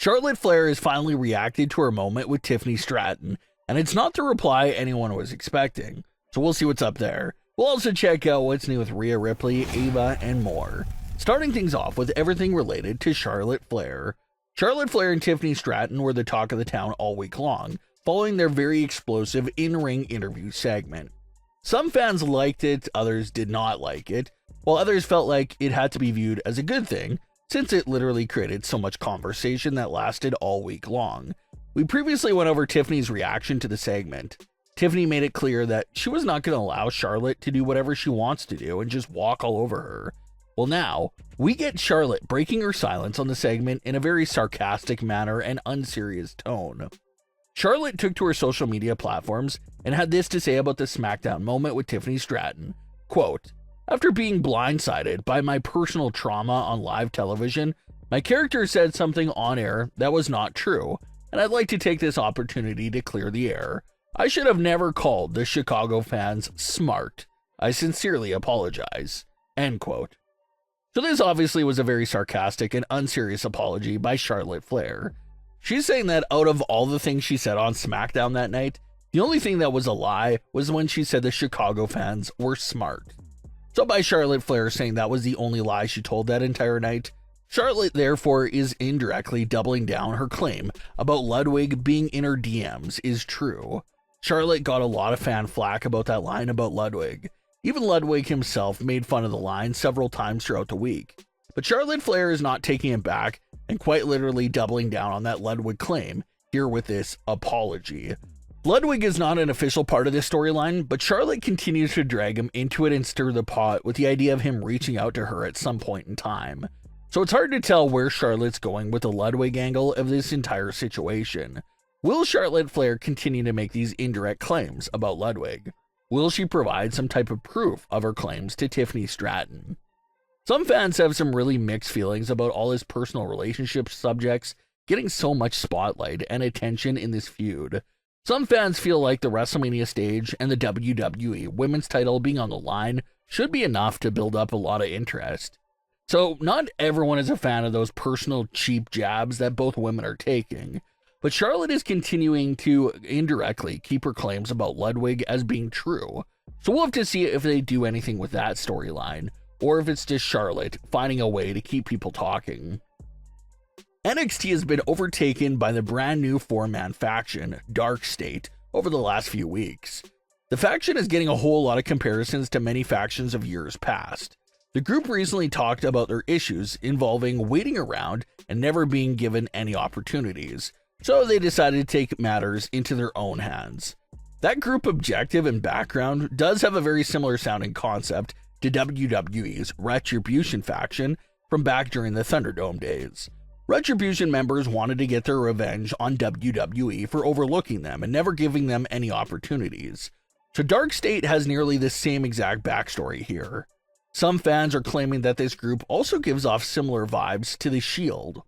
Charlotte Flair has finally reacted to her moment with Tiffany Stratton, and it's not the reply anyone was expecting, so we'll see what's up there. We'll also check out what's new with Rhea Ripley, Ava, and more. Starting things off with everything related to Charlotte Flair. Charlotte Flair and Tiffany Stratton were the talk of the town all week long, following their very explosive in-ring interview segment. Some fans liked it, others did not like it, while others felt like it had to be viewed as a good thing, since it literally created so much conversation that lasted all week long. We previously went over Tiffany's reaction to the segment. Tiffany made it clear that she was not going to allow Charlotte to do whatever she wants to do and just walk all over her. Well, now, we get Charlotte breaking her silence on the segment in a very sarcastic manner and unserious tone. Charlotte took to her social media platforms and had this to say about the Smackdown moment with Tiffany Stratton. Quote, "After being blindsided by my personal trauma on live television, my character said something on air that was not true, and I'd like to take this opportunity to clear the air. I should have never called the Chicago fans smart. I sincerely apologize." End quote. So this obviously was a very sarcastic and unserious apology by Charlotte Flair. She's saying that out of all the things she said on SmackDown that night, the only thing that was a lie was when she said the Chicago fans were smart. So by Charlotte Flair saying that was the only lie she told that entire night, Charlotte therefore is indirectly doubling down her claim about Ludwig being in her DMs is true. Charlotte got a lot of fan flack about that line about Ludwig. Even Ludwig himself made fun of the line several times throughout the week. But Charlotte Flair is not taking it back and quite literally doubling down on that Ludwig claim here with this apology. Ludwig is not an official part of this storyline, but Charlotte continues to drag him into it and stir the pot with the idea of him reaching out to her at some point in time. So it's hard to tell where Charlotte's going with the Ludwig angle of this entire situation. Will Charlotte Flair continue to make these indirect claims about Ludwig? Will she provide some type of proof of her claims to Tiffany Stratton? Some fans have some really mixed feelings about all his personal relationship subjects getting so much spotlight and attention in this feud. Some fans feel like the WrestleMania stage and the WWE women's title being on the line should be enough to build up a lot of interest. So not everyone is a fan of those personal cheap jabs that both women are taking, but Charlotte is continuing to indirectly keep her claims about Ludwig as being true. So we'll have to see if they do anything with that storyline, or if it's just Charlotte finding a way to keep people talking. NXT has been overtaken by the brand new four-man faction, Darkstate, over the last few weeks. The faction is getting a whole lot of comparisons to many factions of years past. The group recently talked about their issues involving waiting around and never being given any opportunities, so they decided to take matters into their own hands. That group objective and background does have a very similar sounding concept to WWE's Retribution faction from back during the Thunderdome days. Retribution members wanted to get their revenge on WWE for overlooking them and never giving them any opportunities. So Darkstate has nearly the same exact backstory here. Some fans are claiming that this group also gives off similar vibes to the Shield.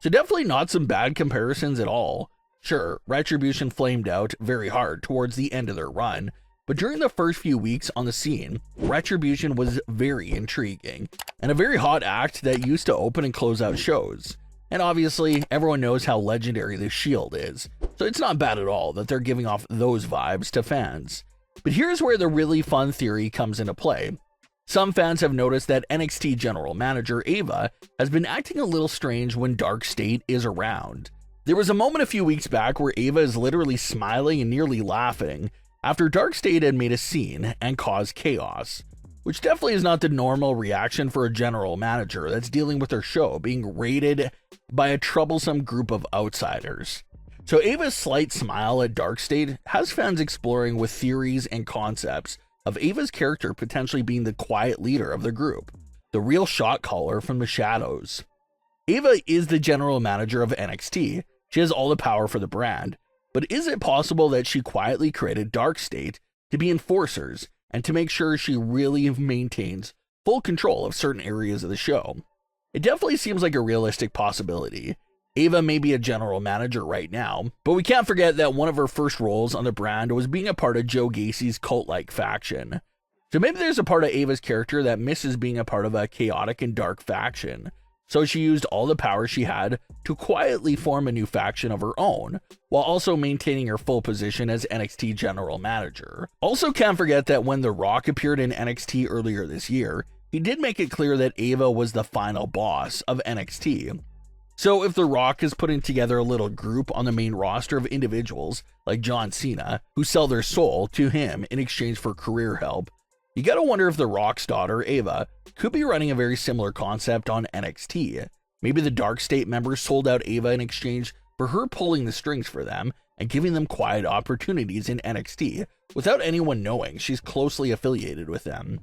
So definitely not some bad comparisons at all. Sure, Retribution flamed out very hard towards the end of their run, but during the first few weeks on the scene, Retribution was very intriguing, and a very hot act that used to open and close out shows. And obviously, everyone knows how legendary the Shield is, so it's not bad at all that they're giving off those vibes to fans. But here's where the really fun theory comes into play. Some fans have noticed that NXT General Manager Ava has been acting a little strange when Darkstate is around. There was a moment a few weeks back where Ava is literally smiling and nearly laughing after Darkstate had made a scene and caused chaos, which definitely is not the normal reaction for a general manager that's dealing with their show being raided by a troublesome group of outsiders. So Ava's slight smile at Darkstate has fans exploring with theories and concepts of Ava's character potentially being the quiet leader of the group, the real shot caller from the shadows. Ava is the general manager of NXT. She has all the power for the brand, but is it possible that she quietly created Darkstate to be enforcers and to make sure she really maintains full control of certain areas of the show? It definitely seems like a realistic possibility. Ava may be a general manager right now, but we can't forget that one of her first roles on the brand was being a part of Joe Gacy's cult-like faction. So maybe there's a part of Ava's character that misses being a part of a chaotic and dark faction. So she used all the power she had to quietly form a new faction of her own, while also maintaining her full position as NXT general manager. Also can't forget that when The Rock appeared in NXT earlier this year, he did make it clear that Ava was the final boss of NXT. So if The Rock is putting together a little group on the main roster of individuals like John Cena, who sell their soul to him in exchange for career help, you gotta wonder if The Rock's daughter, Ava, could be running a very similar concept on NXT. Maybe the Darkstate members sold out Ava in exchange for her pulling the strings for them and giving them quiet opportunities in NXT without anyone knowing she's closely affiliated with them.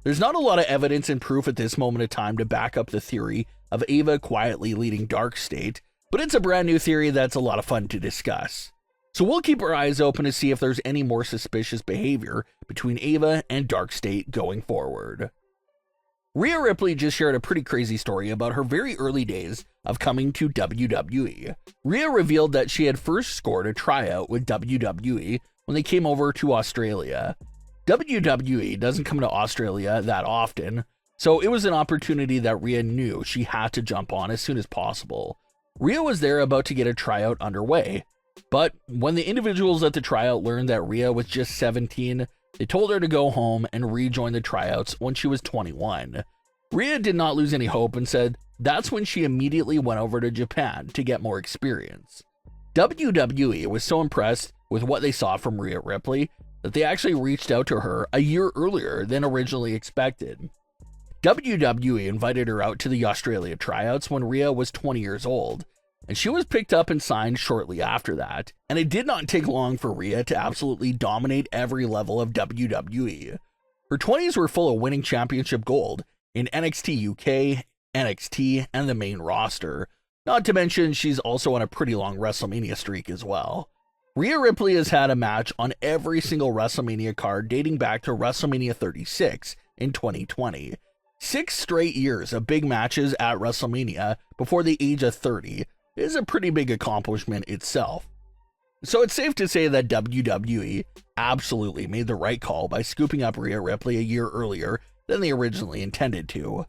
There's not a lot of evidence and proof at this moment of time to back up the theory of Ava quietly leading Darkstate, but it's a brand new theory that's a lot of fun to discuss. So we'll keep our eyes open to see if there's any more suspicious behavior between Ava and Darkstate going forward. Rhea Ripley just shared a pretty crazy story about her very early days of coming to WWE. Rhea revealed that she had first scored a tryout with WWE when they came over to Australia. WWE doesn't come to Australia that often, so it was an opportunity that Rhea knew she had to jump on as soon as possible. Rhea was there about to get a tryout underway, but when the individuals at the tryout learned that Rhea was just 17, they told her to go home and rejoin the tryouts when she was 21. Rhea did not lose any hope and said that's when she immediately went over to Japan to get more experience. WWE was so impressed with what they saw from Rhea Ripley that they actually reached out to her a year earlier than originally expected. WWE invited her out to the Australia tryouts when Rhea was 20 years old, and she was picked up and signed shortly after that, and it did not take long for Rhea to absolutely dominate every level of WWE. Her 20s were full of winning championship gold in NXT UK, NXT, and the main roster, not to mention she's also on a pretty long WrestleMania streak as well. Rhea Ripley has had a match on every single WrestleMania card dating back to WrestleMania 36 in 2020. 6 straight years of big matches at WrestleMania before the age of 30 is a pretty big accomplishment itself. So it's safe to say that WWE absolutely made the right call by scooping up Rhea Ripley a year earlier than they originally intended to.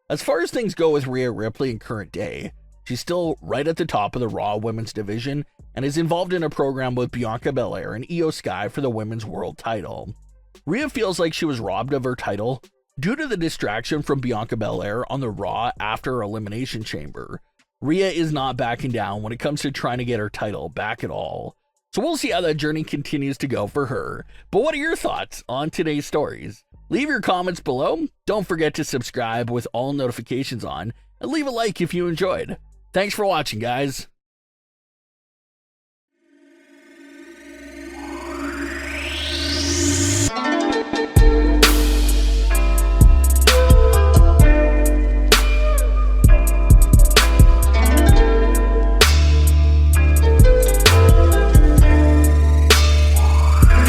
As far as things go with Rhea Ripley in current day, she's still right at the top of the Raw women's division and is involved in a program with Bianca Belair and Io Sky for the women's world title. Rhea feels like she was robbed of her title due to the distraction from Bianca Belair on the Raw after her Elimination Chamber. Rhea is not backing down when it comes to trying to get her title back at all. So we'll see how that journey continues to go for her. But what are your thoughts on today's stories? Leave your comments below. Don't forget to subscribe with all notifications on, and leave a like if you enjoyed. Thanks for watching, guys.